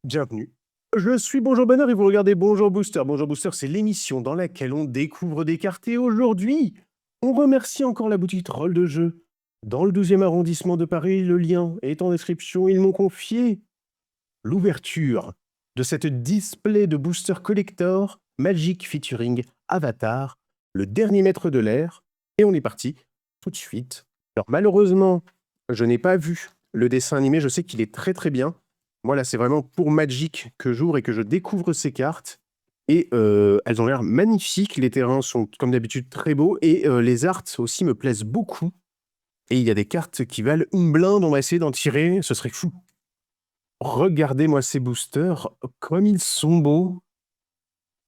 Bienvenue. Je suis Bonjour Bonheur et vous regardez Bonjour Booster. Bonjour Booster, c'est l'émission dans laquelle on découvre des cartes. Et aujourd'hui, on remercie encore la boutique Troll de Jeux. Dans le 12e arrondissement de Paris, le lien est en description. Ils m'ont confié l'ouverture de cette display de Booster Collector Magic featuring Avatar, le dernier maître de l'air. Et on est parti tout de suite. Alors malheureusement, je n'ai pas vu le dessin animé. Je sais qu'il est très très bien. Moi, là, c'est vraiment pour Magic que j'ouvre et que je découvre ces cartes. Et elles ont l'air magnifiques. Les terrains sont, comme d'habitude, très beaux. Et les arts aussi me plaisent beaucoup. Et il y a des cartes qui valent une blinde. On va essayer d'en tirer. Ce serait fou. Regardez-moi ces boosters. Comme ils sont beaux.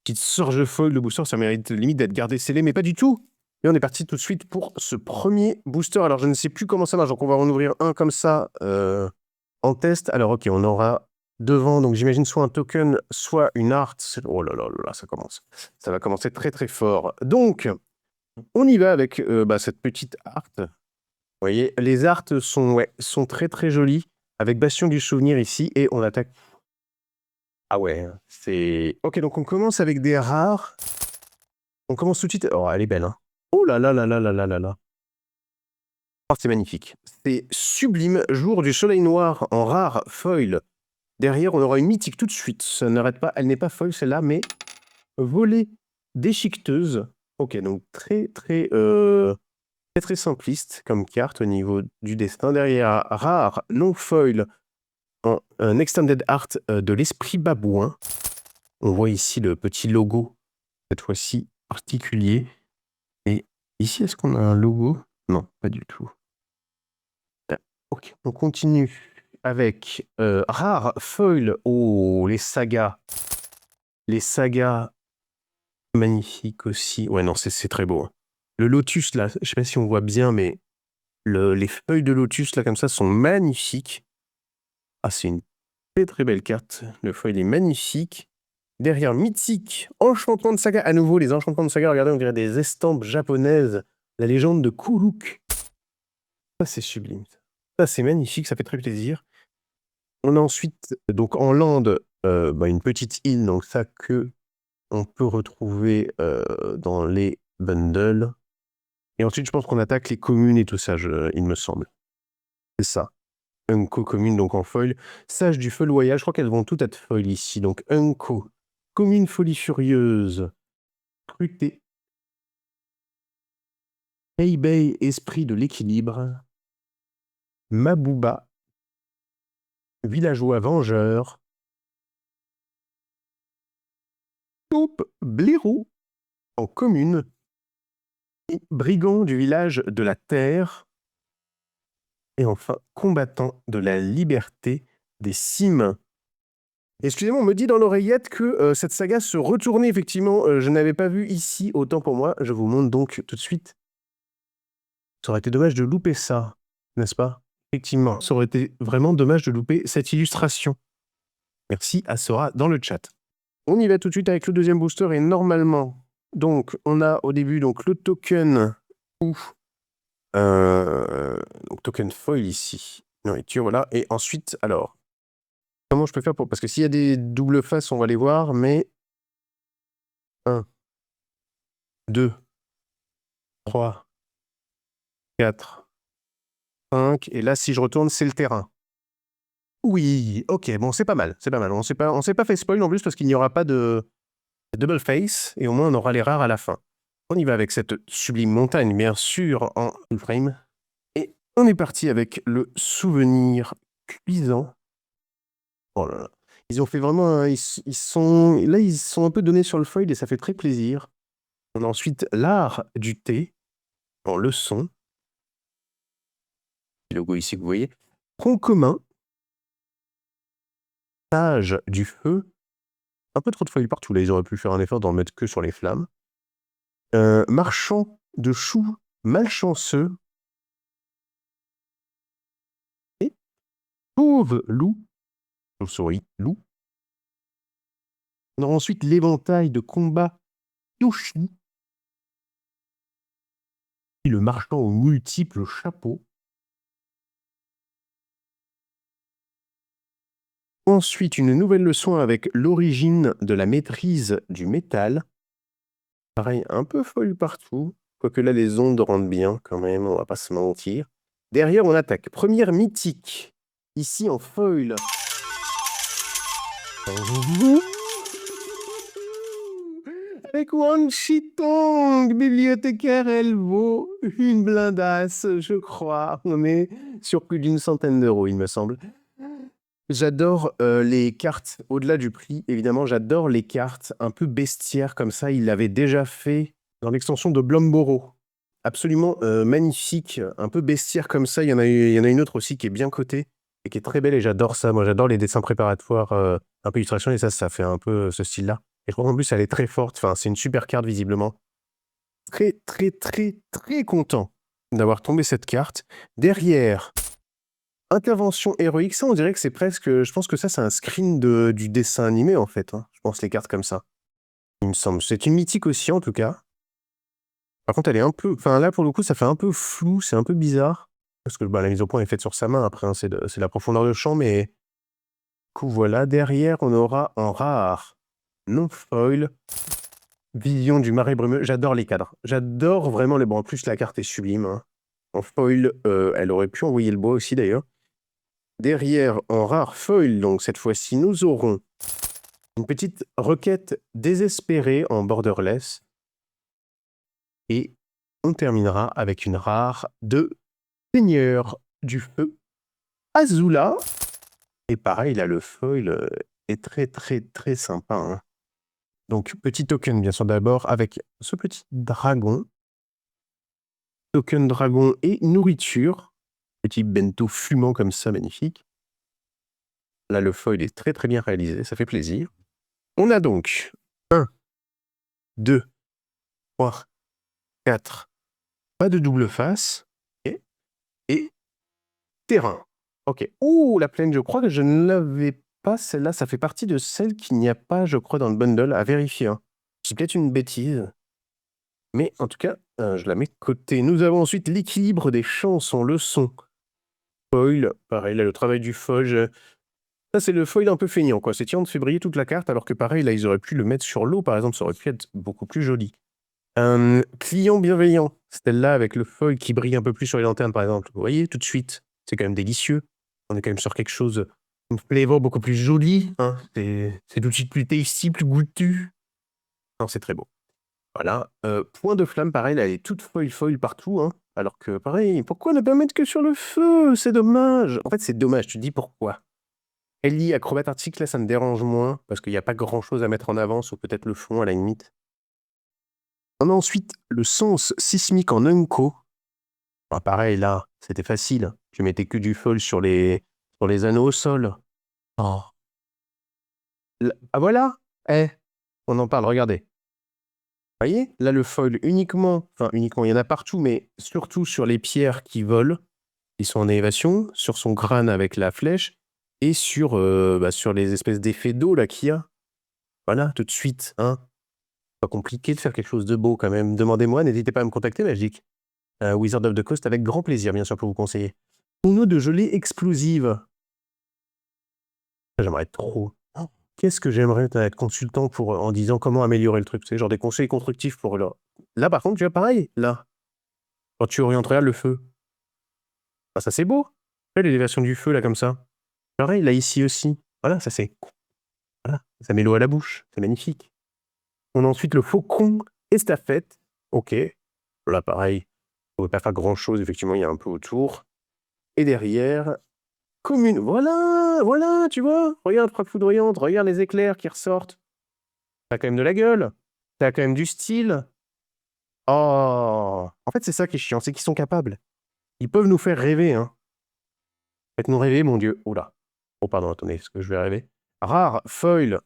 Petite sorge folle de booster. Ça mérite limite d'être gardé scellé, mais pas du tout. Et on est parti tout de suite pour ce premier booster. Alors, je ne sais plus comment ça marche. Donc, on va en ouvrir un comme ça. En test, alors ok, on aura devant, donc j'imagine soit un token, soit une art. Oh là là là là, ça commence. Ça va commencer très très fort. Donc, on y va avec cette petite art. Vous voyez, les arts sont, ouais, sont très très jolies, avec Bastion du Souvenir ici, et on attaque. Ah ouais, c'est... Ok, donc on commence avec des rares. On commence tout de suite... Oh, elle est belle, hein. Oh là là là là là là là là. Oh, c'est magnifique. C'est sublime. Jour du soleil noir en rare foil. Derrière, on aura une mythique tout de suite. Ça n'arrête pas. Elle n'est pas folle, celle-là, mais volée déchiqueteuse. Ok, donc très très simpliste comme carte au niveau du destin. Derrière, rare, non foil, un extended art de l'esprit babouin. On voit ici le petit logo, cette fois-ci particulier. Et ici, est-ce qu'on a un logo? Non, pas du tout. Ok, on continue avec rare foil. Oh, les sagas. Les sagas magnifiques aussi. Ouais, non, c'est très beau, hein. Le lotus, là, je sais pas si on voit bien, mais les feuilles de lotus, là, comme ça, sont magnifiques. Ah, c'est une très très belle carte. Le foil est magnifique. Derrière, mythique, enchantement de saga. À nouveau, les enchantements de saga, regardez, on dirait des estampes japonaises. La légende de Kuruk. Ça, c'est sublime. Ça, c'est magnifique, ça fait très plaisir. On a ensuite, donc en land, une petite île, donc ça que on peut retrouver dans les bundles. Et ensuite, je pense qu'on attaque les communes et tout ça, il me semble. C'est ça. Unco commune, donc en foil. Sage du feu loyal, je crois qu'elles vont toutes être foil ici. Donc Unco, commune folie furieuse, Cruté, Heibei, esprit de l'équilibre, Mabouba, villageois vengeur, Taupe, blaireau, en commune, et brigand du village de la terre, et enfin combattant de la liberté des cimes. Excusez-moi, on me dit dans l'oreillette que cette saga se retournait effectivement. Je n'avais pas vu ici, autant pour moi. Je vous montre donc tout de suite. Ça aurait été dommage de louper ça, n'est-ce pas? Effectivement, ça aurait été vraiment dommage de louper cette illustration. Merci à Sora dans le chat. On y va tout de suite avec le deuxième booster et normalement, donc on a au début donc le token ou donc token foil ici, nourriture, voilà. Et ensuite, alors, comment je peux faire pour... Parce que s'il y a des doubles faces, on va les voir, mais 1, 2, 3, 4, 5, et là, si je retourne, c'est le terrain. Oui, ok, bon, c'est pas mal, c'est pas mal. On s'est pas fait spoil en plus parce qu'il n'y aura pas de double face, et au moins on aura les rares à la fin. On y va avec cette sublime montagne, bien sûr, en full frame. Et on est parti avec le souvenir cuisant. Oh là là. Ils ont fait vraiment... ils sont... Là, ils sont un peu donnés sur le foil et ça fait très plaisir. On a ensuite l'art du thé, en leçon. Le logo ici que vous voyez. Tronc commun, sage du feu. Un peu trop de foil partout, là, ils auraient pu faire un effort d'en mettre que sur les flammes. Marchand de choux, malchanceux. Et pauvre loup, chauve-souris, loup. On aura ensuite l'éventail de combat Yoshi. Et le marchand aux multiples chapeaux. Ensuite, une nouvelle leçon avec l'origine de la maîtrise du métal. Pareil, un peu foil partout. Quoique là, les ondes rendent bien quand même, on va pas se mentir. Derrière, on attaque. Première mythique. Ici, en foil. Avec Wan Chitong, bibliothécaire, elle vaut une blindasse, je crois. On est sur plus d'une centaine d'euros, il me semble. J'adore les cartes, au-delà du prix, évidemment, j'adore les cartes un peu bestiaires comme ça. Il l'avait déjà fait dans l'extension de Blomboro. Absolument magnifique, un peu bestiaire comme ça. Il y en a une autre aussi qui est bien cotée et qui est très belle et j'adore ça. Moi, j'adore les dessins préparatoires, un peu illustration et ça fait un peu ce style-là. Et je crois qu'en plus, elle est très forte. Enfin, c'est une super carte, visiblement. Très, très, très, très content d'avoir tombé cette carte. Derrière, intervention héroïque. Ça, on dirait que c'est presque... Je pense que ça, c'est un screen du dessin animé, en fait. Hein. Je pense les cartes comme ça. Il me semble. C'est une mythique aussi, en tout cas. Par contre, elle est un peu... Enfin, là, pour le coup, ça fait un peu flou. C'est un peu bizarre. Parce que la mise au point est faite sur sa main. Après, hein, c'est la profondeur de champ, mais... Du coup, voilà. Derrière, on aura en rare non foil. Vision du marais brumeux. J'adore les cadres. J'adore vraiment les... Bon, en plus, la carte est sublime. Hein. En foil, elle aurait pu envoyer le bois aussi, d'ailleurs. Derrière, en rare foil, donc cette fois-ci, nous aurons une petite requête désespérée en borderless. Et on terminera avec une rare de Seigneur du Feu, Azula. Et pareil, là, le foil est très, très, très sympa. Hein. Donc, petit token, bien sûr, d'abord, avec ce petit dragon. Token dragon et nourriture. Petit bento fumant comme ça, magnifique. Là, le foil est très, très bien réalisé, ça fait plaisir. On a donc 1, 2, 3, 4, pas de double face, et terrain. Ok. Ouh, la plaine, je crois que je ne l'avais pas, celle-là, ça fait partie de celle qu'il n'y a pas, je crois, dans le bundle, à vérifier. Hein. C'est peut-être une bêtise, mais en tout cas, je la mets de côté. Nous avons ensuite l'équilibre des chansons, le son. Foil, pareil, là, le travail du foil. Ça, c'est le foil un peu feignant, quoi. C'est tirant de février toute la carte, alors que pareil, là, ils auraient pu le mettre sur l'eau, par exemple, ça aurait pu être beaucoup plus joli. Client bienveillant, celle-là avec le foil qui brille un peu plus sur les lanternes, par exemple. Vous voyez, tout de suite, c'est quand même délicieux. On est quand même sur quelque chose, une flavor beaucoup plus jolie. Hein. C'est tout de suite plus tasty, plus goûtu. Non, c'est très beau. Voilà. Point de flamme, pareil, là, elle est toute foil partout. Hein. Alors que, pareil, pourquoi ne pas mettre que sur le feu? C'est dommage. En fait, c'est dommage. Tu te dis pourquoi. Ellie, acrobate artistique, là, ça me dérange moins, parce qu'il n'y a pas grand-chose à mettre en avant, ou peut-être le fond, à la limite. On a ensuite le sens sismique en Unco. Bah, pareil, là, c'était facile. Je mettais que du foil sur les anneaux au sol. Oh. Ah voilà. On en parle, regardez. Vous voyez, là, le foil uniquement, il y en a partout, mais surtout sur les pierres qui volent, qui sont en élévation, sur son crâne avec la flèche, et sur les espèces d'effets d'eau là qu'il y a. Voilà, tout de suite, hein. Pas compliqué de faire quelque chose de beau quand même. Demandez-moi, n'hésitez pas à me contacter, Magic. Wizard of the Coast, avec grand plaisir, bien sûr, pour vous conseiller. Tonneau de gelée explosive. J'aimerais trop. Oh, qu'est-ce que j'aimerais être consultant en disant comment améliorer le truc. Tu sais, genre des conseils constructifs pour là. Là, par contre, tu vois, pareil, là. Quand tu orienterais le feu. Ah, ça, c'est beau. L'élévation du feu, là, comme ça. Pareil, là, ici aussi. Voilà, ça, c'est... Voilà, ça met l'eau à la bouche. C'est magnifique. On a ensuite le faucon estafette. Ok. Là, pareil. On ne pouvait pas faire grand-chose, effectivement, il y a un peu autour. Et derrière, commune. Voilà, tu vois. Regarde, frappe foudroyante, regarde les éclairs qui ressortent. T'as quand même de la gueule. T'as quand même du style. Oh. En fait, c'est ça qui est chiant, c'est qu'ils sont capables. Ils peuvent nous faire rêver, hein. Faites-nous rêver, mon Dieu. Oula. Oh, pardon, attendez, est-ce que je vais rêver? Rare, foil,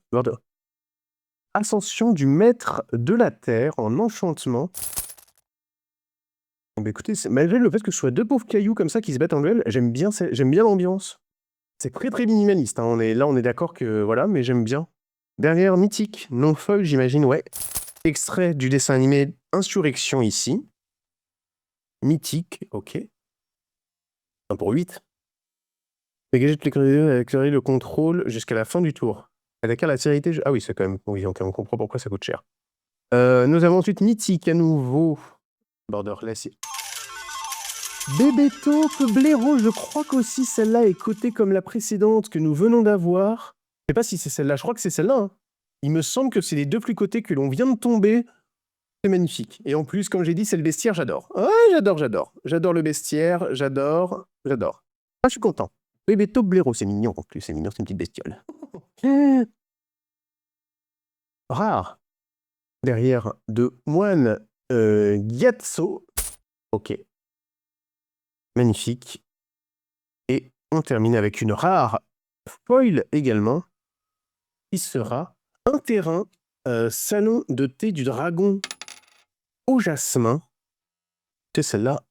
ascension du maître de la terre en enchantement. Bah écoutez, malgré le fait que ce soit deux pauvres cailloux comme ça qui se battent en duel, j'aime bien l'ambiance. C'est très très minimaliste, hein. On est d'accord que voilà, mais j'aime bien. Derrière, mythique, non foil, j'imagine, ouais. Extrait du dessin animé Insurrection ici. Mythique, ok. 1 pour 8. Dégager toutes les candidatures et accélérer le contrôle jusqu'à la fin du tour. Elle acquiert la sécurité. Ah oui, c'est quand même. Oui, ok, on comprend pourquoi ça coûte cher. Nous avons ensuite Mythique à nouveau. Borderless. Bébé taupe, blaireau, je crois qu'aussi celle-là est cotée comme la précédente que nous venons d'avoir. Je sais pas si c'est celle-là, je crois que c'est celle-là. Hein. Il me semble que c'est les deux plus cotés que l'on vient de tomber. C'est magnifique. Et en plus, comme j'ai dit, c'est le bestiaire, j'adore. Ouais, j'adore. J'adore le bestiaire, j'adore. Ah, je suis content. Bébé taupe, blaireau, c'est mignon en plus, c'est mignon, c'est une petite bestiole. Rare. Derrière de moine Gyatso. Ok. Magnifique. Et on termine avec une rare foil également, qui sera un terrain salon de thé du dragon au jasmin. C'est celle-là,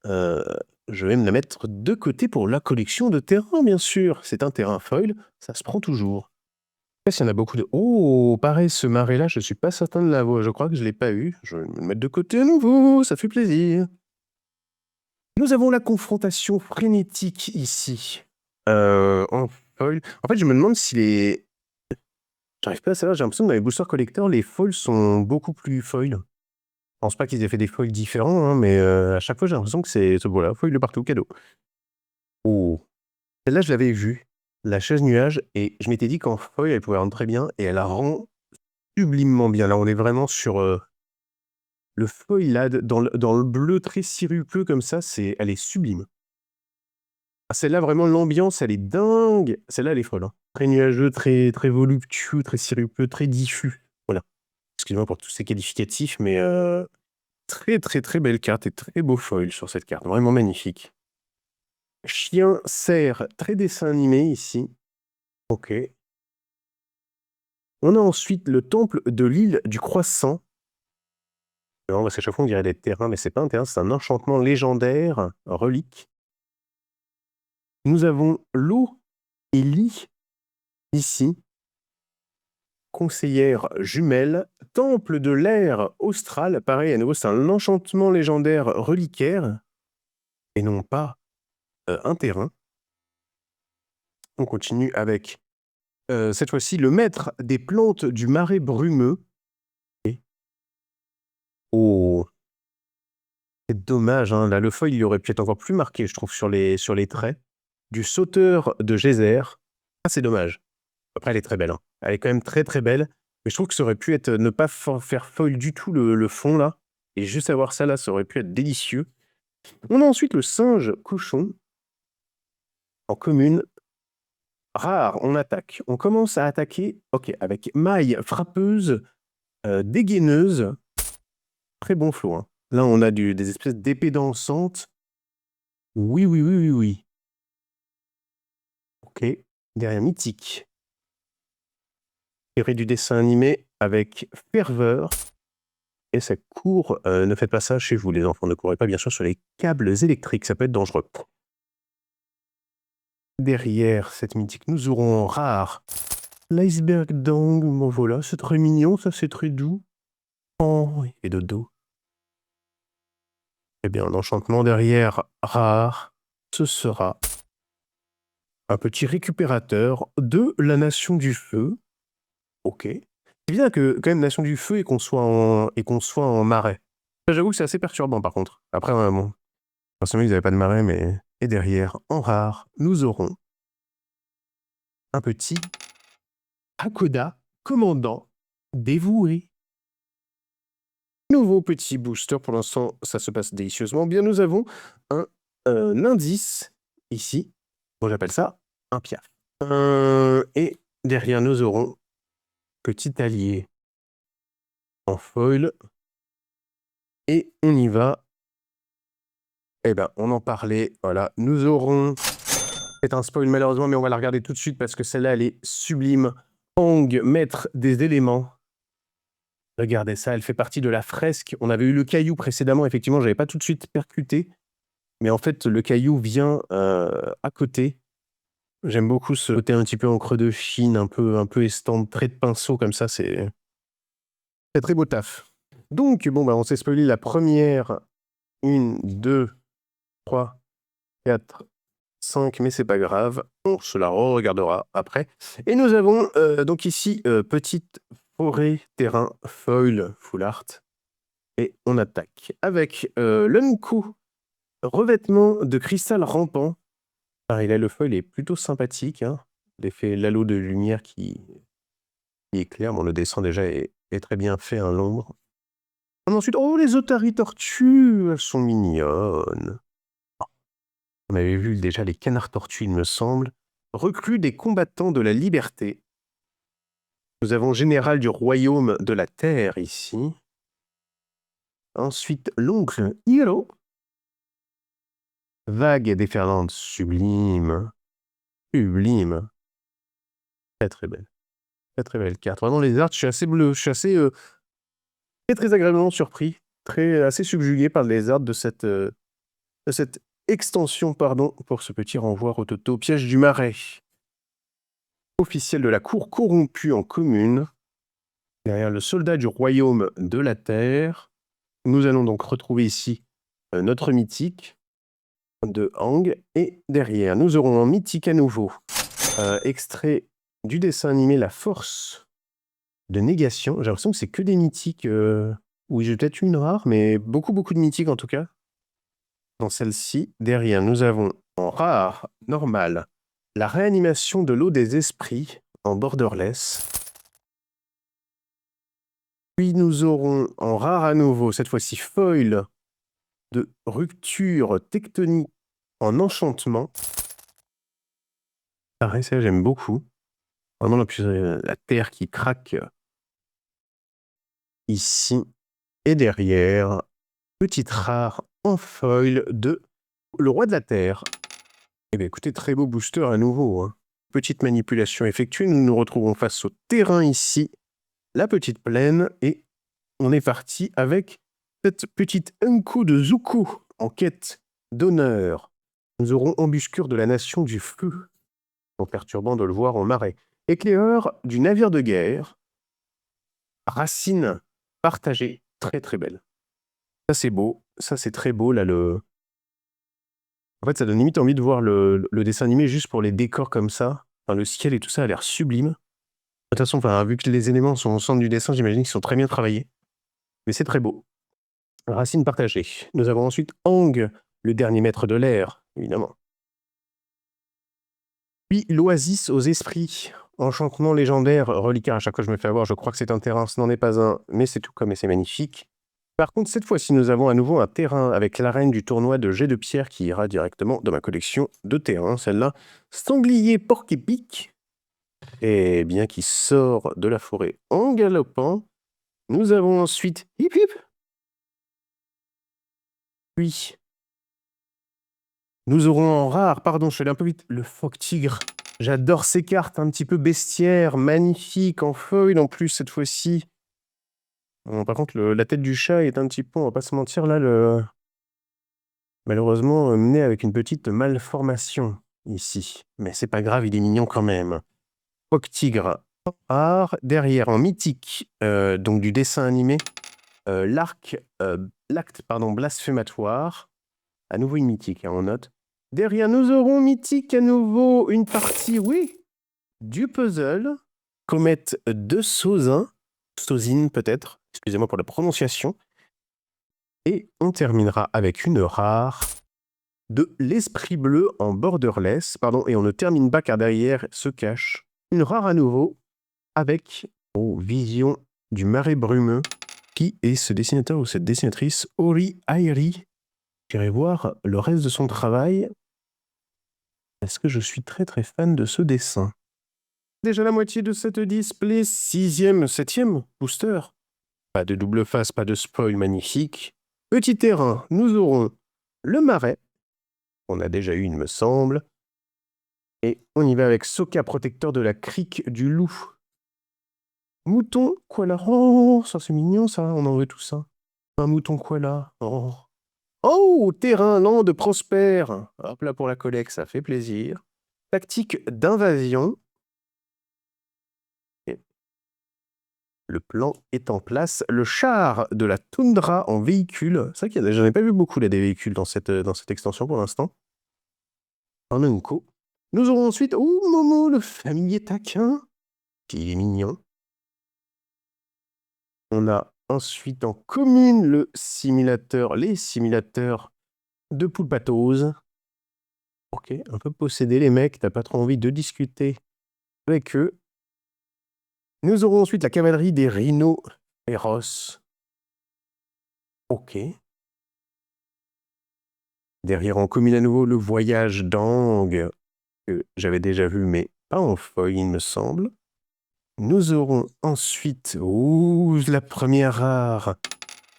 je vais me la mettre de côté pour la collection de terrains, bien sûr. C'est un terrain foil, ça se prend toujours. Je sais pas s'il y en a beaucoup de... Oh, pareil, ce marais-là, je suis pas certain de l'avoir. Je crois que je l'ai pas eu. Je vais me le mettre de côté à nouveau, ça fait plaisir. Nous avons la confrontation frénétique ici. En foil. En fait, je me demande si les... J'arrive pas à savoir, j'ai l'impression que dans les boosters collecteurs, les foils sont beaucoup plus foils. Je pense pas qu'ils aient fait des foils différents, hein, mais à chaque fois, j'ai l'impression que c'est voilà, foil de partout, cadeau. Oh, celle-là, je l'avais vue, la chaise nuage, et je m'étais dit qu'en foil, elle pouvait rendre très bien, et elle la rend sublimement bien. Là, on est vraiment sur le foilade, dans le bleu très sirupeux comme ça, elle est sublime. Ah, celle-là, vraiment, l'ambiance, elle est dingue. Celle-là, elle est folle. Hein. Très nuageux, très, très voluptueux, très sirupeux, très diffus. Voilà. Excusez-moi pour tous ces qualificatifs, mais très, très, très belle carte et très beau foil sur cette carte. Vraiment magnifique. Chien, cerf, très dessin animé ici. Ok. On a ensuite le temple de l'île du Croissant. Non, parce qu'à chaque fois, on dirait des terrains, mais c'est pas un terrain, c'est un enchantement légendaire, relique. Nous avons l'eau et lit ici. Conseillère jumelle, temple de l'air austral. Pareil, à nouveau, c'est un enchantement légendaire reliquaire et non pas un terrain. On continue avec, cette fois-ci, le maître des plantes du marais brumeux. Oh, c'est dommage, hein, là, le foil, il aurait pu être encore plus marqué, je trouve, sur les traits. Du sauteur de geyser. Ah, c'est dommage. Après, elle est très belle. Hein. Elle est quand même très, très belle. Mais je trouve que ça aurait pu être ne pas faire foil du tout le fond, là. Et juste avoir ça, là, ça aurait pu être délicieux. On a ensuite le singe cochon. En commune. Rare, on attaque. On commence à attaquer, ok, avec maille frappeuse, dégaineuse. Très bon flow. Hein. Là, on a des espèces d'épées dansantes. Oui. Ok. Derrière mythique. Tiré du dessin animé avec ferveur. Et ça court. Ne faites pas ça chez vous, les enfants. Ne courez pas, bien sûr, sur les câbles électriques. Ça peut être dangereux. Derrière cette mythique, nous aurons rare. L'iceberg dang. Bon, voilà, c'est très mignon, ça, c'est très doux. Oh, oui, et dodo. Eh bien, un enchantement derrière rare, ce sera un petit récupérateur de la Nation du Feu. Ok. C'est bien que, quand même, Nation du Feu et qu'on soit en marais. J'avoue que c'est assez perturbant, par contre. Après, bon, forcément, ils n'avaient pas de marais, mais... Et derrière, en rare, nous aurons un petit Hakoda commandant dévoué. Nouveau petit booster, pour l'instant, ça se passe délicieusement bien. Nous avons un indice ici. Bon, j'appelle ça un piaf. Et derrière, nous aurons petit allié en foil. Et on y va. Eh ben, on en parlait. Voilà, nous aurons... C'est un spoil malheureusement, mais on va la regarder tout de suite parce que celle-là, elle est sublime. Hang, maître des éléments. Regardez ça, elle fait partie de la fresque. On avait eu le caillou précédemment, effectivement, j'avais pas tout de suite percuté. Mais en fait, le caillou vient à côté. J'aime beaucoup ce côté un petit peu encre de Chine, un peu estampé, trait de pinceau comme ça, c'est très beau taf. Donc, bon, bah, on s'est spoilé la première. 1, 2, 3, 4, 5, mais c'est pas grave. On se la regardera après. Et nous avons donc ici petite forêt, terrain, foil, full art. Et on attaque avec l'Unku, revêtement de cristal rampant. Pareil, là, le foil est plutôt sympathique. Hein. L'effet l'halo de lumière qui éclaire. Bon, le dessin déjà est très bien fait, hein, l'ombre. Ensuite, oh, les otaries tortues, elles sont mignonnes. On avait vu déjà les canards tortues, il me semble. Recrue des combattants de la liberté. Nous avons général du royaume de la terre ici. Ensuite, l'oncle Hiro. Vague et déferlante, sublime. Sublime. Très très belle. Très très belle carte. Vraiment, les arts, je suis assez bleu. Je suis assez très agréablement surpris. Assez subjugué par les arts de cette extension, pardon, pour ce petit renvoi rototo. Piège du marais. Officiel de la cour corrompue en commune. Derrière le soldat du royaume de la terre. Nous allons donc retrouver ici notre mythique de Hang. Et derrière, nous aurons un mythique à nouveau. Extrait du dessin animé La Force de Négation. J'ai l'impression que c'est que des mythiques. Oui, j'ai peut-être une rare, mais beaucoup de mythiques en tout cas. Dans celle-ci, derrière, nous avons en rare, normal, la réanimation de l'eau des esprits en borderless. Puis nous aurons en rare à nouveau, cette fois-ci foil, de rupture tectonique en enchantement. Pareil, ça j'aime beaucoup. Vraiment la terre qui craque ici. Et derrière, petite rare en foil de le roi de la terre. Eh bien écoutez, très beau booster à nouveau. Hein. Petite manipulation effectuée, nous nous retrouvons face au terrain ici, la petite plaine, et on est parti avec cette petite Unku de Zuko en quête d'honneur. Nous aurons embuscure de la nation du feu, en perturbant de le voir en marais. Éclaireur du navire de guerre, racine partagée, très très belle. Ça c'est beau, ça c'est très beau là En fait ça donne limite envie de voir le dessin animé juste pour les décors comme ça. Enfin, le ciel et tout ça a l'air sublime. De toute façon, vu que les éléments sont au centre du dessin, j'imagine qu'ils sont très bien travaillés. Mais c'est très beau. Racine partagée. Nous avons ensuite Hang, le dernier maître de l'air, évidemment. Puis l'oasis aux esprits. Enchantement légendaire, reliquaire, à chaque fois je me fais avoir, je crois que c'est un terrain, ce n'en est pas un, mais c'est tout comme et c'est magnifique. Par contre, cette fois-ci, nous avons à nouveau un terrain avec l'arène du tournoi de jet de pierre qui ira directement dans ma collection de terrains, celle-là. Sanglier porc-épic, et bien qui sort de la forêt en galopant. Nous avons ensuite hip hip. Puis, nous aurons en rare, pardon, je suis allé un peu vite, le phoque-tigre. J'adore ces cartes un petit peu bestiaires, magnifiques, en foil en plus cette fois-ci. Bon, par contre, la tête du chat est un petit peu, on va pas se mentir, là, malheureusement, mené avec une petite malformation ici. Mais c'est pas grave, il est mignon quand même. Phoque-tigre, rare. Derrière, en mythique, donc du dessin animé, l'acte blasphématoire. À nouveau une mythique, hein, on note. Derrière, nous aurons mythique à nouveau une partie, oui, du puzzle. Comète de Sozin. Sozin, peut-être. Excusez-moi pour la prononciation. Et on terminera avec une rare de l'esprit bleu en borderless. Pardon, et on ne termine pas car derrière se cache une rare à nouveau avec vision du marais brumeux. Qui est ce dessinateur ou cette dessinatrice? Ori Airi. J'irai voir le reste de son travail. Parce que je suis très très fan de ce dessin. Déjà la moitié de cette display, 6e, 7e booster. Pas de double face, pas de spoil magnifique. Petit terrain, nous aurons le marais. On a déjà eu, il me semble. Et on y va avec Sokka, protecteur de la crique du loup. Mouton koala. Oh, ça c'est mignon ça, on en veut tout ça. Un mouton koala. Oh. Oh, terrain, lande prospère. Hop là pour la collecte, ça fait plaisir. Tactique d'invasion. Le plan est en place. Le char de la toundra en véhicule. C'est vrai que j'en ai pas vu beaucoup là, des véhicules dans cette extension pour l'instant. un Unco. Nous aurons ensuite, Momo, le familier taquin, qui est mignon. On a ensuite en commune les simulateurs de Poulpatose. Ok, un peu possédé les mecs, t'as pas trop envie de discuter avec eux. Nous aurons ensuite la cavalerie des rhinos féroces. Ok. Derrière en commune à nouveau le voyage d'Ang, que j'avais déjà vu, mais pas en feuille, il me semble. Nous aurons ensuite, la première rare,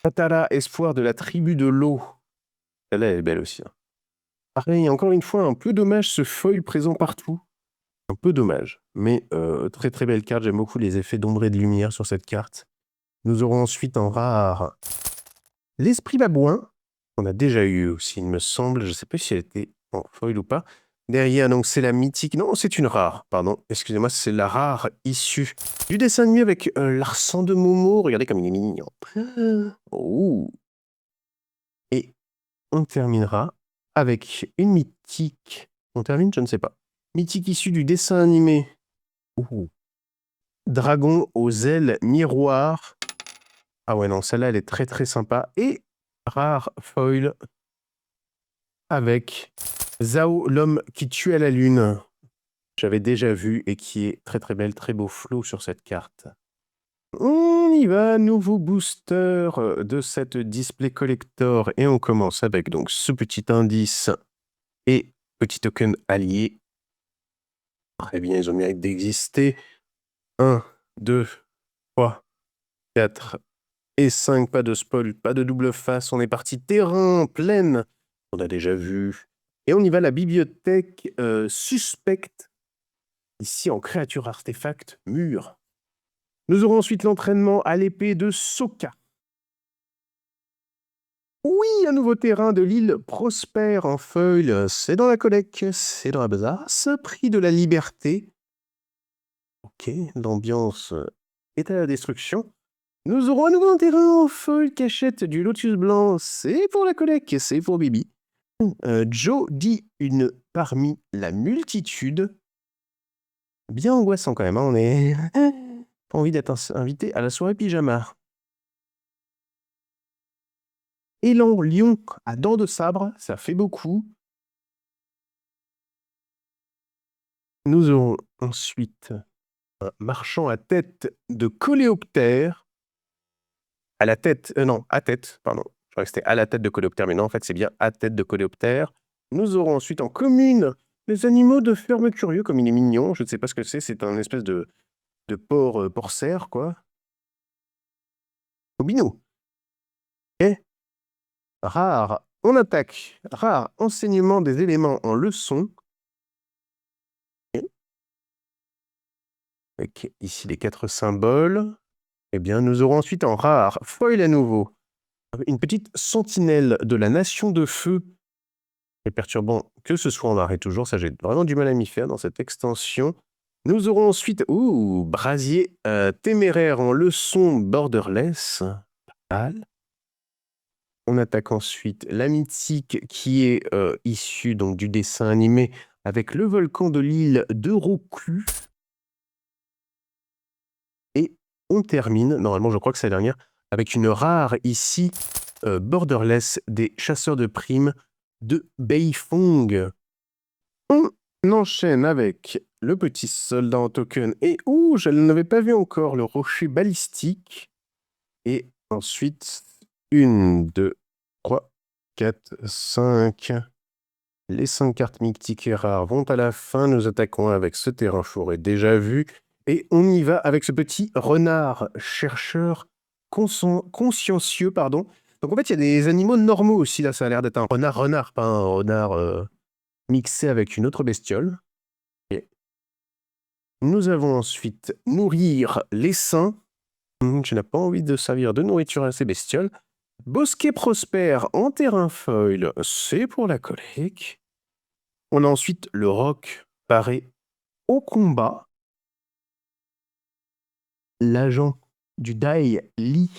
Tatara, espoir de la tribu de l'eau. Celle-là, elle est belle aussi. Hein. Pareil, encore une fois, un peu dommage ce foil présent partout. Un peu dommage, mais très très belle carte. J'aime beaucoup les effets d'ombre et de lumière sur cette carte. Nous aurons ensuite en rare l'esprit babouin, qu'on a déjà eu aussi, il me semble. Je ne sais pas si elle était en foil ou pas. Derrière, donc, c'est la mythique. Non, c'est une rare, pardon. Excusez-moi, c'est la rare issue du dessin animé avec Larsan de Momo. Regardez comme il est mignon. Oh. Et on terminera avec une mythique. On termine, je ne sais pas. Mythique issue du dessin animé. Oh. Dragon aux ailes miroirs. Ah ouais, non, celle-là, elle est très très sympa. Et rare foil avec Zao, l'homme qui tue à la lune. J'avais déjà vu et qui est très très belle, très beau flow sur cette carte. On y va, nouveau booster de cette display collector et on commence avec donc ce petit indice et petit token allié. Très bien, ils ont le mérite d'exister. 1, 2, 3, 4 et 5, pas de spoil, pas de double face, on est parti terrain, plaine, on a déjà vu. Et on y va, la bibliothèque suspecte, ici en créature artefact, mur. Nous aurons ensuite l'entraînement à l'épée de Sokka. Oui, un nouveau terrain de l'île Prospère en feuille, c'est dans la collecte, c'est dans la besace, prix de la liberté. Ok, l'ambiance est à la destruction. Nous aurons un nouveau terrain en feuille cachette du Lotus Blanc, c'est pour la collecte, c'est pour Bibi. Joe dit une parmi la multitude. Bien angoissant quand même, hein, on est... Pas envie d'être invité à la soirée pyjama. Élan lion à dents de sabre, ça fait beaucoup. Nous aurons ensuite un marchand à tête de coléoptère. À la tête, non, à tête, pardon. Je croyais que c'était à la tête de coléoptère, mais non, en fait, c'est bien à tête de coléoptère. Nous aurons ensuite en commune les animaux de ferme curieux, comme il est mignon. Je ne sais pas ce que c'est un espèce de porc, porc-cerf, quoi. Obinou. Et rare, on attaque. Rare, enseignement des éléments en leçon. Avec ici les 4 symboles. Eh bien, nous aurons ensuite en rare, foil à nouveau, une petite sentinelle de la nation de feu. C'est perturbant que ce soit en arrêt toujours, ça j'ai vraiment du mal à m'y faire dans cette extension. Nous aurons ensuite, brasier téméraire en leçon borderless. Pas mal. On attaque ensuite la mythique qui est issue donc, du dessin animé avec le volcan de l'île de Roku. Et on termine, normalement je crois que c'est la dernière, avec une rare ici, borderless des chasseurs de primes de Beifong. On enchaîne avec le petit soldat en token et je n'avais pas vu encore le rocher balistique. Et ensuite, 1, 2, 3, 4, 5. Les 5 cartes mythiques et rares vont à la fin. Nous attaquons avec ce terrain forêt déjà vu. Et on y va avec ce petit renard chercheur consciencieux, pardon. Donc en fait, il y a des animaux normaux aussi. Là, ça a l'air d'être un renard, pas un renard mixé avec une autre bestiole. Et nous avons ensuite nourrir les saints. Je n'ai pas envie de servir de nourriture à ces bestioles. Bosquet prospère en terrain foil, c'est pour la collecte. On a ensuite le roc paré au combat. L'agent du Dai Li.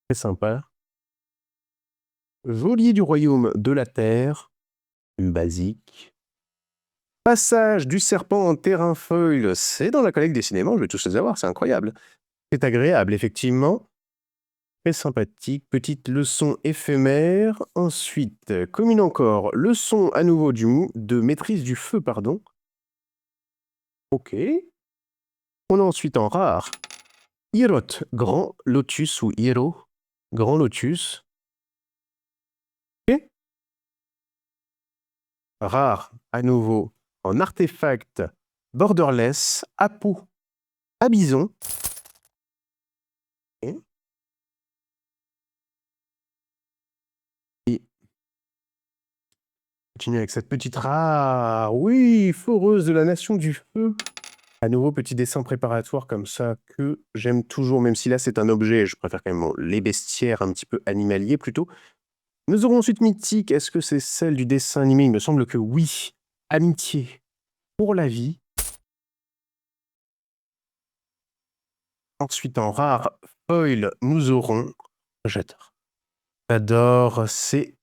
Très sympa. Geôlier du royaume de la terre. Basique. Passage du serpent en terrain foil, c'est dans la collecte des cinémas, je vais tous les avoir, c'est incroyable. C'est agréable, effectivement. Très sympathique. Petite leçon éphémère. Ensuite, commune encore, leçon à nouveau de maîtrise du feu, pardon. Ok. On a ensuite en rare, Hirot, grand lotus ou Hiro, grand lotus. Ok. Rare, à nouveau, en artefact, borderless, Apu, Abison. Ok. Et continue avec cette petite rare. Oui, foreuse de la nation du feu. À nouveau, petit dessin préparatoire comme ça que j'aime toujours, même si là c'est un objet, je préfère quand même les bestiaires un petit peu animaliers plutôt. Nous aurons ensuite Mythique, est-ce que c'est celle du dessin animé? Il me semble que oui. Amitié pour la vie. Ensuite en rare foil, nous aurons... J'adore ces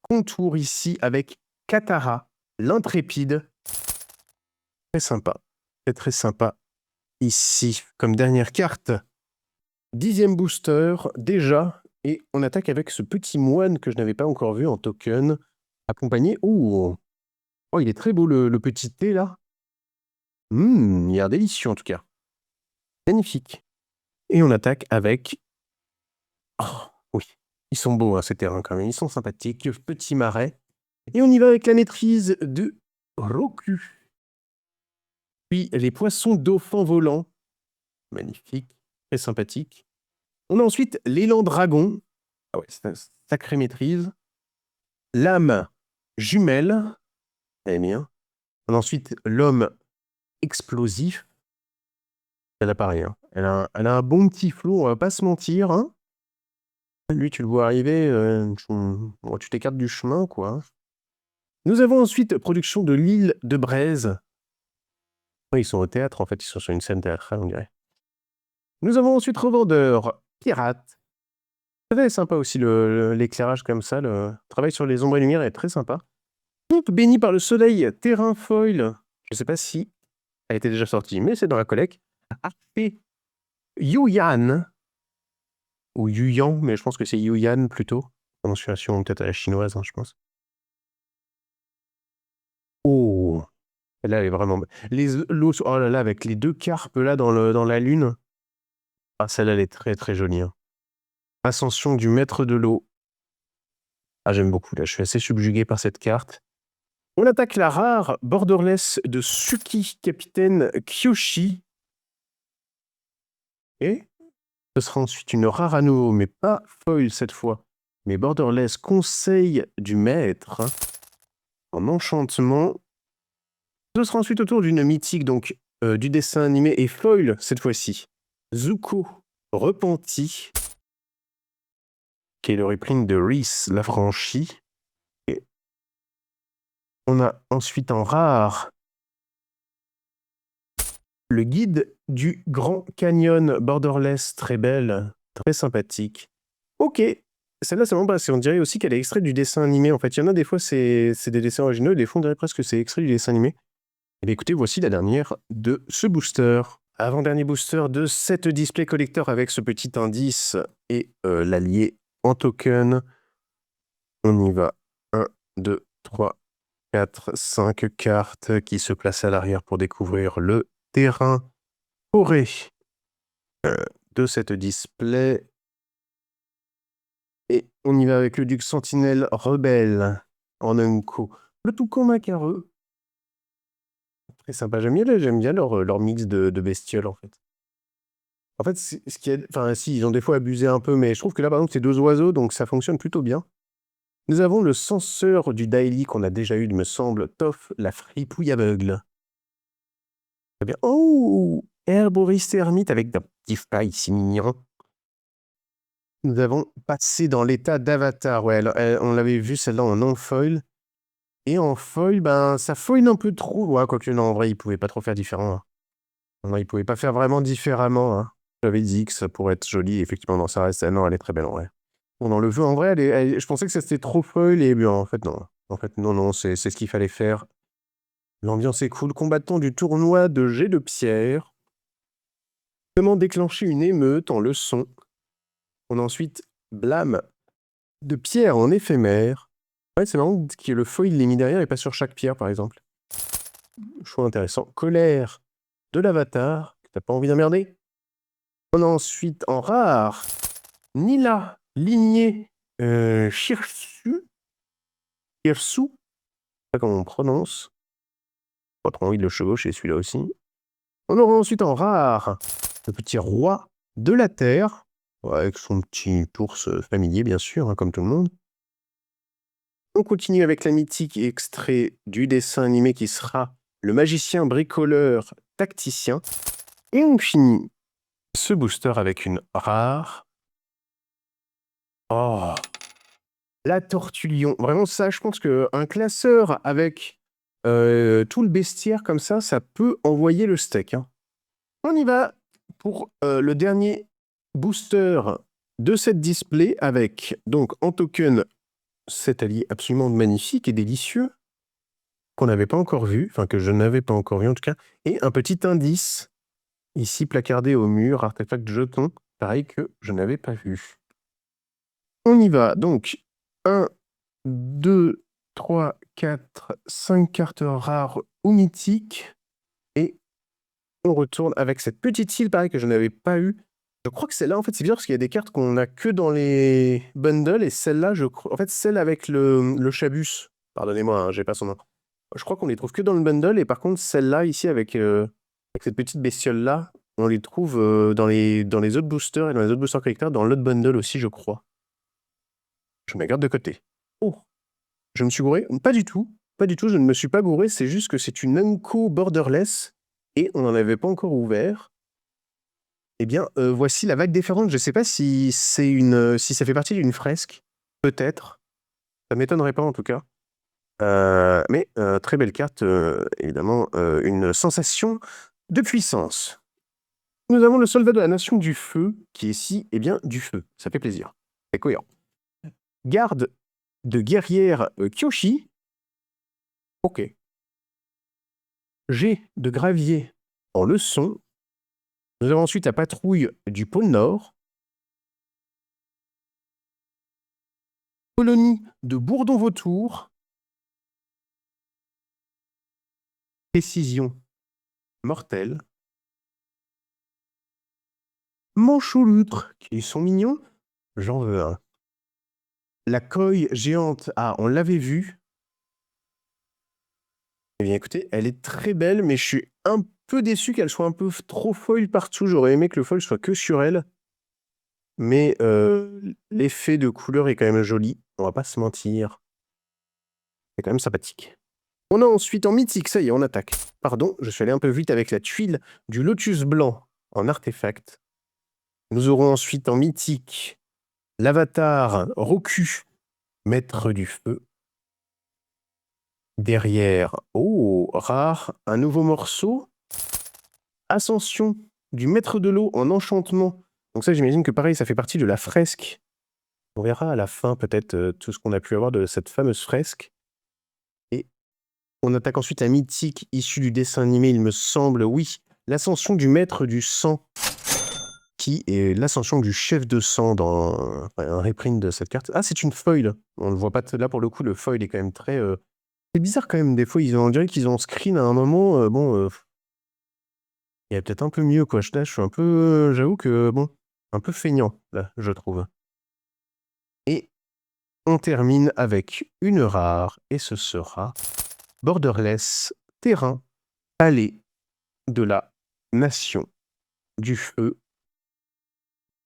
contours ici avec Katara, l'intrépide. Très sympa. C'est très sympa ici comme dernière carte. 10e booster, déjà, et on attaque avec ce petit moine que je n'avais pas encore vu en token, accompagné... Oh, oh il est très beau le petit thé, là. Il a l'air délicieux, en tout cas. Magnifique. Et on attaque avec... Oh, oui, ils sont beaux, hein, ces terrains, quand même. Ils sont sympathiques. Petit marais. Et on y va avec la maîtrise de Roku. Puis, les poissons dauphins volants. Magnifique. Très sympathique. On a ensuite l'élan dragon. Ah ouais, c'est une sacrée maîtrise. L'âme jumelle. Eh bien. On a ensuite l'homme explosif. Elle a pareil. Hein. Elle a un bon petit flot, on va pas se mentir. Hein. Lui, tu le vois arriver, bon, tu t'écartes du chemin, quoi. Nous avons ensuite production de l'île de Braise. Ouais, ils sont au théâtre, en fait, ils sont sur une scène théâtrale, on dirait. Nous avons ensuite Revendeur, Pirate. Très sympa aussi l'éclairage comme ça, le travail sur les ombres et lumières est très sympa. Pompe béni par le soleil, terrain foil. Je sais pas si elle était déjà sortie, mais c'est dans la collecte. Arpé Yuyan, ou Yuyan, mais je pense que c'est Yuyan plutôt. Prononciation peut-être à la chinoise, hein, je pense. Oh, là, elle est vraiment... L'eau, oh là là, avec les deux carpes là dans la lune. Ah, celle-là, elle est très très jolie. Hein. Ascension du maître de l'eau. Ah, j'aime beaucoup, là, je suis assez subjugué par cette carte. On attaque la rare borderless de Suki, capitaine Kyoshi. Et ce sera ensuite une rare à nouveau, mais pas foil cette fois. Mais borderless conseil du maître. En enchantement. Ce sera ensuite autour d'une mythique, donc du dessin animé et foil cette fois-ci. Zuko, repenti. Qui est le reprint de Reese l'affranchi. Et on a ensuite en rare le guide du Grand Canyon borderless, très belle, très sympathique. Ok, celle-là c'est vraiment parce qu'on dirait aussi qu'elle est extraite du dessin animé. En fait, il y en a des fois c'est des dessins originaux, et des fois on dirait presque que c'est extrait du dessin animé. Et bien écoutez, voici la dernière de ce booster. Avant-dernier booster de cette display collector avec ce petit indice et l'allié en token. On y va. 1, 2, 3, 4, 5 cartes qui se placent à l'arrière pour découvrir le terrain forêt de cette display. Et on y va avec le Duc Sentinelle Rebelle en Unco. Le toucan macareux. Très sympa, j'aime bien leur mix de bestioles en fait. En fait, ce qui est... Enfin, si, ils ont des fois abusé un peu, mais je trouve que là, par exemple, c'est 2 oiseaux, donc ça fonctionne plutôt bien. Nous avons le censeur du daily qu'on a déjà eu, il me semble, Toff, la fripouille aveugle. Très bien. Oh! Herboriste ermite avec d'un petit fly ici mignon. Nous avons passé dans l'état d'avatar. Ouais, on l'avait vu celle-là en non-foil. Et en foil, ben, ça foil un peu trop. Ouais, quoique, non, en vrai, il pouvait pas trop faire différent. Hein. Non, il pouvait pas faire vraiment différemment. Hein. J'avais dit que ça pourrait être joli. Effectivement, non, ça reste... Non, elle est très belle, en vrai. On en le veut. En vrai, je pensais que ça c'était trop foil et bien, en fait, non. En fait, non, non, c'est ce qu'il fallait faire. L'ambiance est cool. Combattant du tournoi de jet de pierre. Comment déclencher une émeute en leçon. On a ensuite blâme de pierre en éphémère. Ouais, c'est marrant que le foil l'ait mis derrière et pas sur chaque pierre, par exemple. Choix intéressant. Colère de l'avatar. T'as pas envie d'emmerder. On a ensuite en rare Nila, lignée Shirsu. Shirsu. Je sais pas comment on prononce. Pas trop envie de le chevaucher celui-là aussi. On aura ensuite en rare le petit roi de la terre. Ouais, avec son petit ours familier, bien sûr, hein, comme tout le monde. On continue avec la mythique extrait du dessin animé qui sera le magicien bricoleur tacticien. Et on finit ce booster avec une rare. Oh, la tortue lion. Vraiment, ça, je pense qu'un classeur avec tout le bestiaire comme ça peut envoyer le steak. Hein. On y va pour le dernier booster de cette display avec, donc, en token, cet allié absolument magnifique et délicieux qu'on n'avait pas encore vu, enfin que je n'avais pas encore vu en tout cas, et un petit indice ici placardé au mur, artefact jeton, pareil que je n'avais pas vu. On y va, donc 1, 2, 3, 4, 5 cartes rares ou mythiques, et on retourne avec cette petite île, pareil que je n'avais pas eu. Je crois que celle-là, en fait, c'est bizarre parce qu'il y a des cartes qu'on n'a que dans les bundles, et celle-là, en fait, celle avec le Chabus, pardonnez-moi, hein, j'ai pas son nom. Je crois qu'on les trouve que dans le bundle, et par contre, celle-là, ici, avec cette petite bestiole-là, on les trouve dans les autres boosters et dans les autres boosters collecteurs, dans l'autre bundle aussi, je crois. Je me la garde de côté. Oh, je me suis gouré? Pas du tout. Pas du tout, je ne me suis pas gouré, c'est juste que c'est une Unco Borderless, et on n'en avait pas encore ouvert. Eh bien, voici la vague déferlante. Je ne sais pas si c'est si ça fait partie d'une fresque. Peut-être. Ça m'étonnerait pas, en tout cas. Mais très belle carte, évidemment, une sensation de puissance. Nous avons le soldat de la nation du feu, qui est ici, eh bien, du feu. Ça fait plaisir. C'est cohérent. Garde de guerrière Kyoshi. Ok. Jet de gravier en leçon. Nous avons ensuite la patrouille du pôle Nord. Colonie de Bourdon-Vautour. Précision mortelle. Manchot-loutre, qui sont mignons. J'en veux un. La coille géante, ah, on l'avait vue. Eh bien, écoutez, elle est très belle, mais je suis un peu déçu qu'elle soit un peu trop foil partout. J'aurais aimé que le foil soit que sur elle. Mais l'effet de couleur est quand même joli. On va pas se mentir. C'est quand même sympathique. On a ensuite en mythique, ça y est, on attaque. Pardon, je suis allé un peu vite avec la tuile du lotus blanc en artefact. Nous aurons ensuite en mythique l'avatar Roku, maître du feu. Derrière, oh, rare, un nouveau morceau. Ascension du maître de l'eau en enchantement. Donc ça, j'imagine que pareil, ça fait partie de la fresque. On verra à la fin peut-être tout ce qu'on a pu avoir de cette fameuse fresque. Et on attaque ensuite un mythique issu du dessin animé, il me semble, oui. L'ascension du maître du sang, qui est l'ascension du chef de sang dans un reprint de cette carte. Ah, c'est une foil. On ne le voit pas là pour le coup, le foil est quand même très... C'est bizarre quand même, des fois, on dirait qu'ils ont screen à un moment, bon... il y a peut-être un peu mieux, quoi. Là, je suis un peu... J'avoue que, bon, un peu feignant, là, je trouve. Et on termine avec une rare, et ce sera Borderless, terrain, palais de la nation du feu.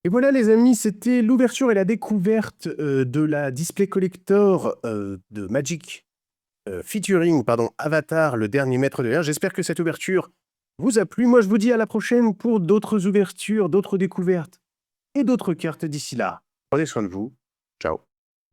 Et voilà les amis, c'était l'ouverture et la découverte de la display collector de Magic featuring Avatar, le dernier maître de l'air. J'espère que cette ouverture vous a plu. Moi je vous dis à la prochaine pour d'autres ouvertures, d'autres découvertes et d'autres cartes d'ici là. Prenez soin de vous. Ciao.